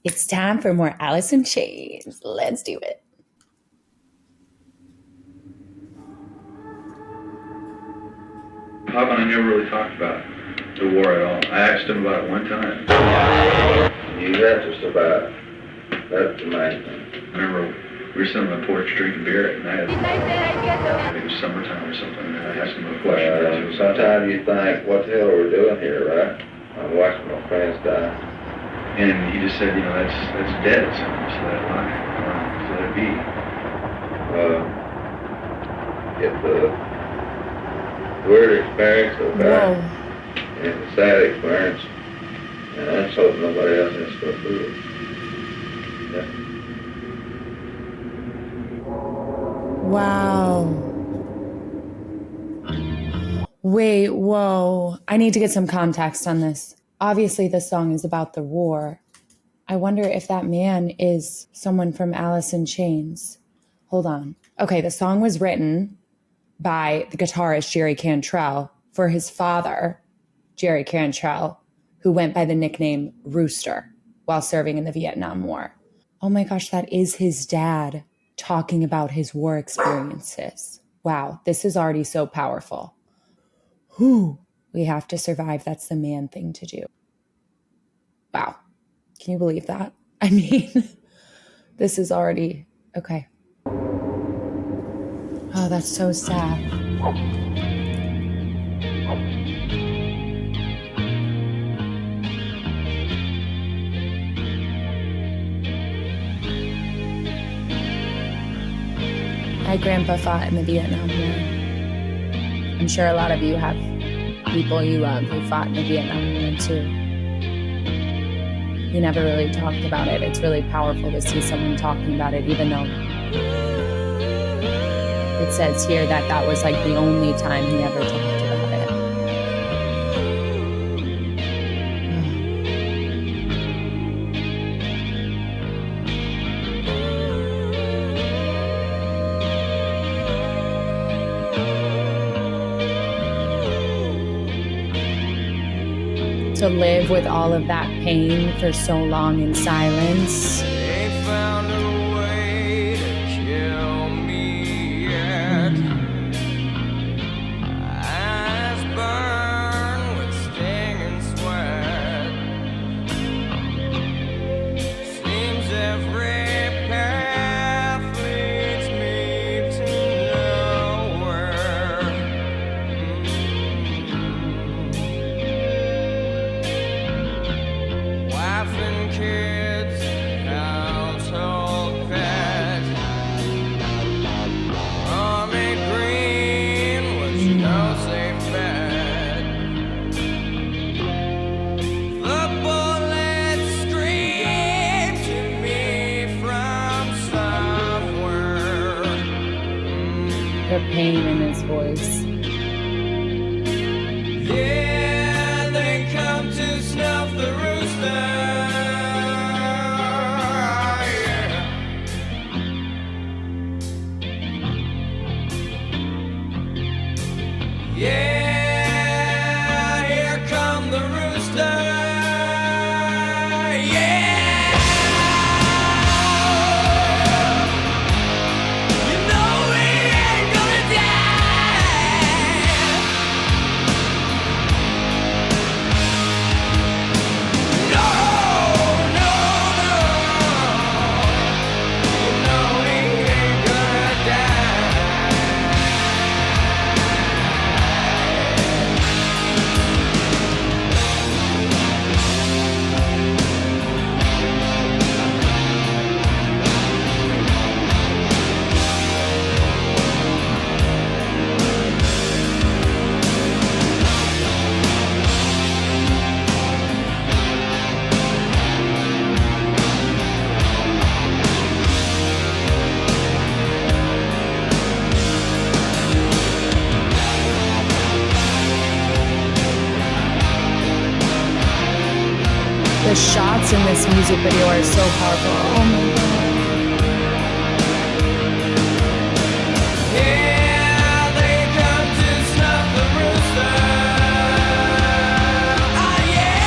It's time for more Alice in Chains. Let's do it. Pop and I never really talked about the war at all. I asked him about it one time. You asked us about it. That's the main thing. I remember we were sitting on the porch drinking beer at night. I think it was summertime or something, and I asked him a question. Sometimes you think, what the hell are we doing here, right? I'm watching my friends die. And he just said, that's dead. So just let it lie. Just let it be. It's a weird experience of that. And it's a sad experience. And I just hope nobody else has to go through it. Yeah. Wow. Wait, whoa. I need to get some context on this. Obviously, this song is about the war. I wonder if that man is someone from Alice in Chains. Hold on. Okay, the song was written by the guitarist Jerry Cantrell for his father, Jerry Cantrell, who went by the nickname Rooster while serving in the Vietnam War. Oh my gosh, that is his dad talking about his war experiences. Wow, this is already so powerful. Whew. We have to survive. That's the man thing to do. Wow. Can you believe that? I mean, this is already, okay. Oh, that's so sad. My grandpa fought in the Vietnam War. I'm sure a lot of you have people you love who fought in the Vietnam War too. He never really talked about it. It's really powerful to see someone talking about it, even though it says here that that was like the only time he ever talked about it. To live with all of that pain for so long in silence. They found a way to kill me yet. Eyes burn with stinging sweat. Seems every path leads me to nowhere. Wife and kids, household pet. Army green was no safe bet. The bullets screamed to me from somewhere. The pain in his voice. Yeah, they come to snuff the rooster. Yeah, here come the rooster. Yeah, you know we ain't gonna die. No, no, no. You know we ain't gonna die. The shots in this music video are so powerful. Oh my God. Yeah, they come to snuff the rooster. Oh yeah.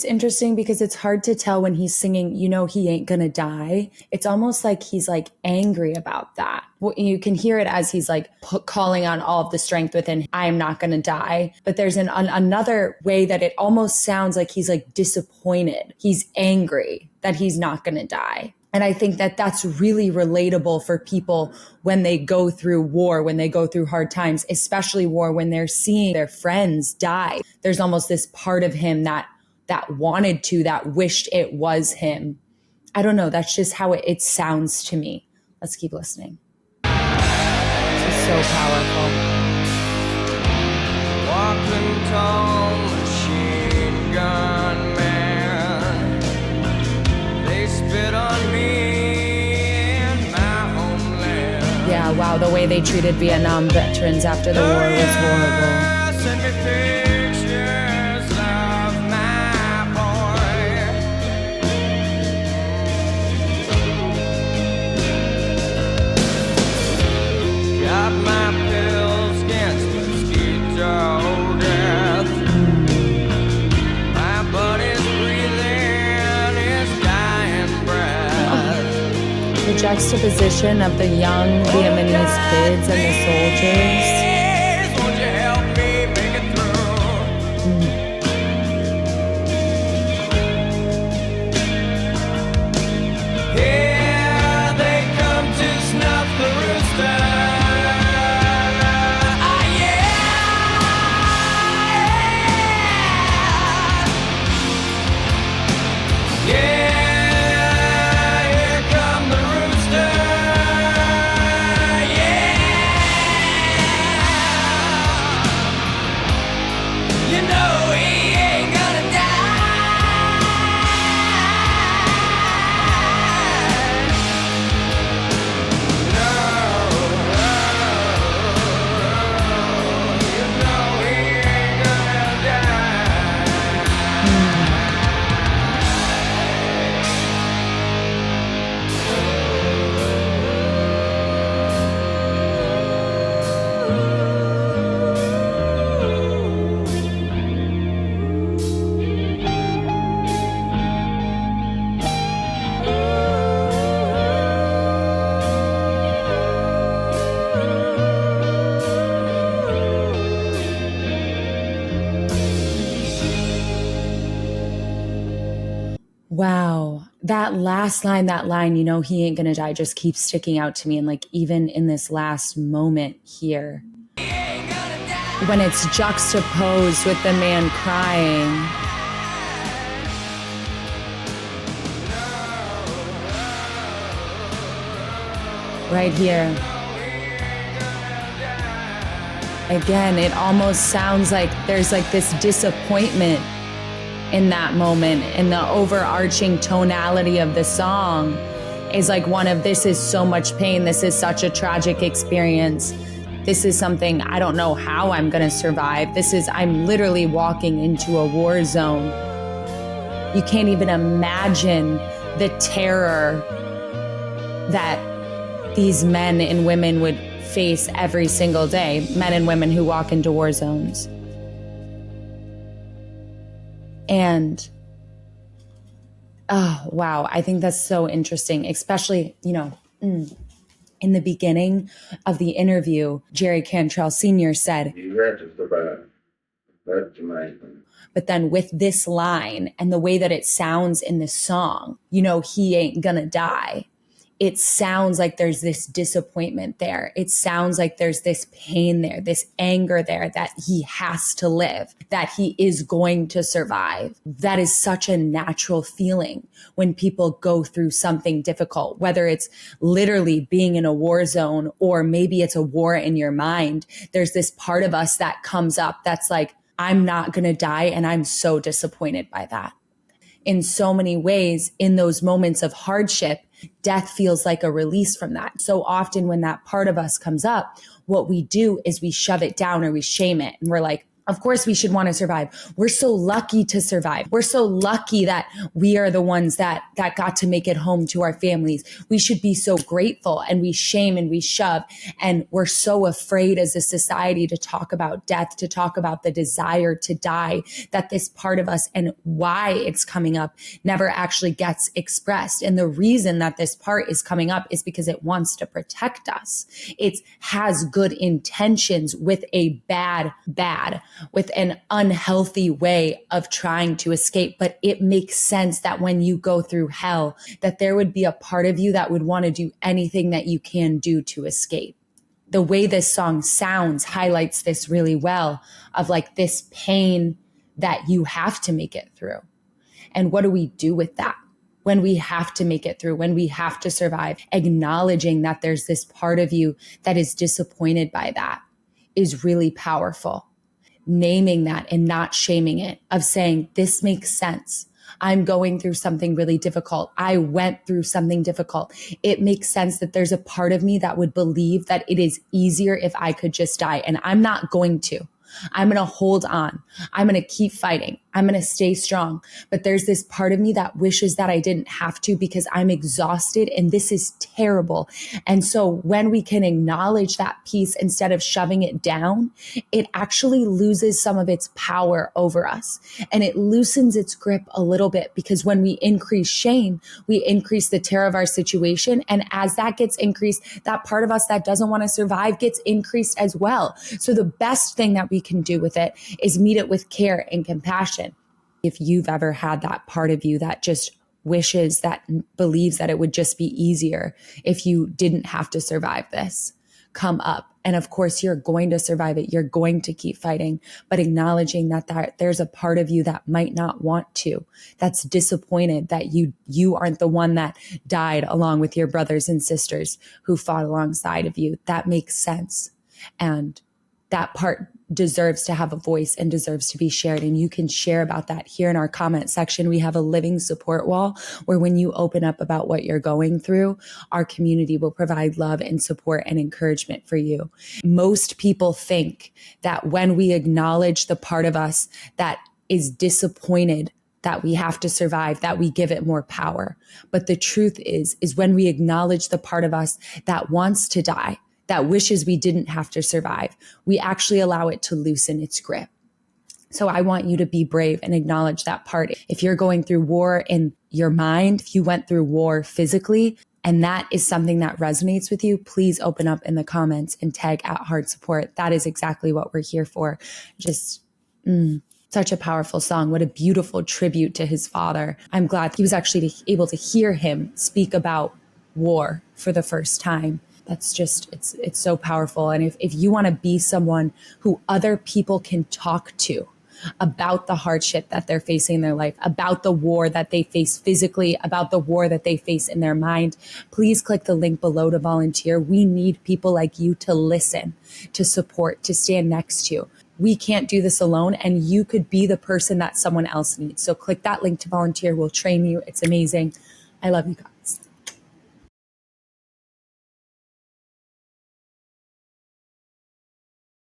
it's interesting because it's hard to tell when he's singing, you know, he ain't gonna die. It's almost like he's like angry about that. You can hear it as he's like calling on all of the strength within, I am not gonna die. But there's another way that it almost sounds like he's like disappointed. He's angry that he's not gonna die. And I think that that's really relatable for people when they go through war, when they go through hard times, especially war, when they're seeing their friends die. There's almost this part of him that wanted to, that wished it was him. I don't know. That's just how it sounds to me. Let's keep listening. This is so powerful. Walking tall machine gun man, they spit on me in my homeland. Yeah, wow, the way they treated Vietnam veterans after the war was horrible. Send me pictures of my boy. Got my pills against mosquito death. My buddy's breathing his dying breath. The juxtaposition of the young Vietnamese kids and the soldiers. Please, won't you help me make it through? Here they come to snuff the rooster. Ah, yeah. Yeah, here come the rooster. Yeah. You know he ain't gonna die. No, you know he ain't gonna Wow. That last line, you know, he ain't gonna die, just keeps sticking out to me. And like, even in this last moment here, when it's juxtaposed with the man crying, right here. Again, it almost sounds like there's like this disappointment in that moment, and the overarching tonality of the song is like one of, this is so much pain, this is such a tragic experience, this is something I don't know how I'm gonna survive, I'm literally walking into a war zone. You can't even imagine the terror that these men and women would face every single day, men and women who walk into war zones. And, oh, wow, I think that's so interesting, especially, you know, in the beginning of the interview, Jerry Cantrell Sr. said, You have to survive. That's the main thing. But then with this line and the way that it sounds in the song, you know, he ain't gonna die. It sounds like there's this disappointment there. It sounds like there's this pain there, this anger there, that he has to live, that he is going to survive. That is such a natural feeling when people go through something difficult, whether it's literally being in a war zone or maybe it's a war in your mind. There's this part of us that comes up that's like, I'm not going to die, and I'm so disappointed by that. In so many ways, in those moments of hardship, death feels like a release from that. So often when that part of us comes up, what we do is we shove it down or we shame it. And we're like, Of course, we should want to survive. We're so lucky to survive. We're so lucky that we are the ones that got to make it home to our families. We should be so grateful, and we shame and we shove. And we're so afraid as a society to talk about death, to talk about the desire to die, that this part of us and why it's coming up never actually gets expressed. And the reason that this part is coming up is because it wants to protect us. It has good intentions with a with an unhealthy way of trying to escape. But it makes sense that when you go through hell, that there would be a part of you that would want to do anything that you can do to escape. The way this song sounds highlights this really well, of like this pain that you have to make it through. And what do we do with that? When we have to make it through, when we have to survive, acknowledging that there's this part of you that is disappointed by that is really powerful. Naming that and not shaming it, of saying, this makes sense. I'm going through something really difficult. I went through something difficult. It makes sense that there's a part of me that would believe that it is easier if I could just die. And I'm not going to. I'm going to hold on. I'm going to keep fighting. I'm going to stay strong. But there's this part of me that wishes that I didn't have to, because I'm exhausted and this is terrible. And so when we can acknowledge that piece instead of shoving it down, it actually loses some of its power over us, and it loosens its grip a little bit, because when we increase shame, we increase the terror of our situation. And as that gets increased, that part of us that doesn't want to survive gets increased as well. So the best thing that we can do with it is meet it with care and compassion. If you've ever had that part of you that just wishes, that believes that it would just be easier if you didn't have to survive this, come up. And of course, you're going to survive it. You're going to keep fighting, but acknowledging that there's a part of you that might not want to, that's disappointed that you aren't the one that died along with your brothers and sisters who fought alongside of you. That makes sense. And that part deserves to have a voice and deserves to be shared. And you can share about that here in our comment section. We have a living support wall where when you open up about what you're going through, our community will provide love and support and encouragement for you. Most people think that when we acknowledge the part of us that is disappointed that we have to survive, that we give it more power. But the truth is when we acknowledge the part of us that wants to die, that wishes we didn't have to survive, we actually allow it to loosen its grip. So I want you to be brave and acknowledge that part. If you're going through war in your mind, if you went through war physically, and that is something that resonates with you, please open up in the comments and tag at Heartsupport. That is exactly what we're here for. Just such a powerful song. What a beautiful tribute to his father. I'm glad he was actually able to hear him speak about war for the first time. That's just, it's so powerful. And if you want to be someone who other people can talk to about the hardship that they're facing in their life, about the war that they face physically, about the war that they face in their mind, please click the link below to volunteer. We need people like you to listen, to support, to stand next to. We can't do this alone, and you could be the person that someone else needs. So click that link to volunteer. We'll train you. It's amazing. I love you guys.